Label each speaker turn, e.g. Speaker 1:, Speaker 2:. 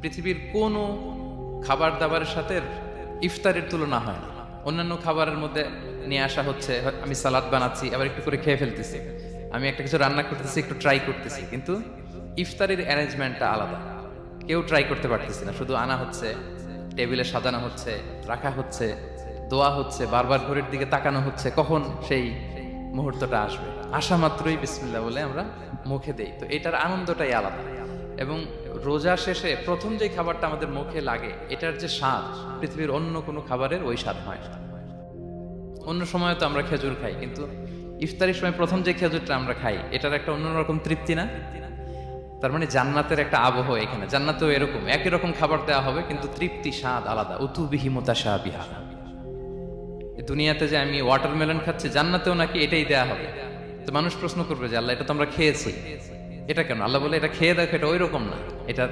Speaker 1: পৃথিবীর কোনো খাবার দাবারের সাথে ইফতারের তুলনা হয় না। অন্যান্য খাবারের মধ্যে নিয়ে আসা হচ্ছে, আমি সালাদ বানাচ্ছি আবার একটু করে খেয়ে ফেলতেছি, আমি একটা কিছু রান্না করতেছি একটু ট্রাই করতেছি, কিন্তু ইফতারের অ্যারেঞ্জমেন্টটা আলাদা। কেউ ট্রাই করতে পারতেছি না, শুধু আনা হচ্ছে, টেবিলে সাজানো হচ্ছে, রাখা হচ্ছে, দোয়া হচ্ছে, বারবার ঘড়ির দিকে তাকানো হচ্ছে কখন সেই মুহূর্তটা আসবে। আসা মাত্রই বিসমিল্লাহ বলে আমরা মুখে দেই, তো এটার আনন্দটাই আলাদা। এবং রোজা শেষে প্রথম যে খাবারটা আমাদের মুখে লাগে, এটার যে স্বাদ পৃথিবীর অন্য কোনো খাবারের ওই স্বাদ হয় না। অন্য সময় তো আমরা খেজুর খাই, কিন্তু ইফতারির সময় প্রথম যে খেজুরটা আমরা খাই, এটার একটা অন্যরকম তৃপ্তি না? তার মানে জান্নাতের একটা আবহ এখানে। জান্নাতেও এরকম একই রকম খাবার দেওয়া হবে, কিন্তু তৃপ্তি স্বাদ আলাদা। উতুবিহি মুতাশাবিহা। দুনিয়াতে যে আমি ওয়াটারমেলন খাচ্ছি, জান্নাতেও নাকি এটাই দেয়া হবে। তো মানুষ প্রশ্ন করবে যে আল্লাহ, এটা তো আমরা খেয়েছি, এটা কেন? আল্লাহ বলে এটা খেয়ে দেখো, এটা ওই রকম না, এটা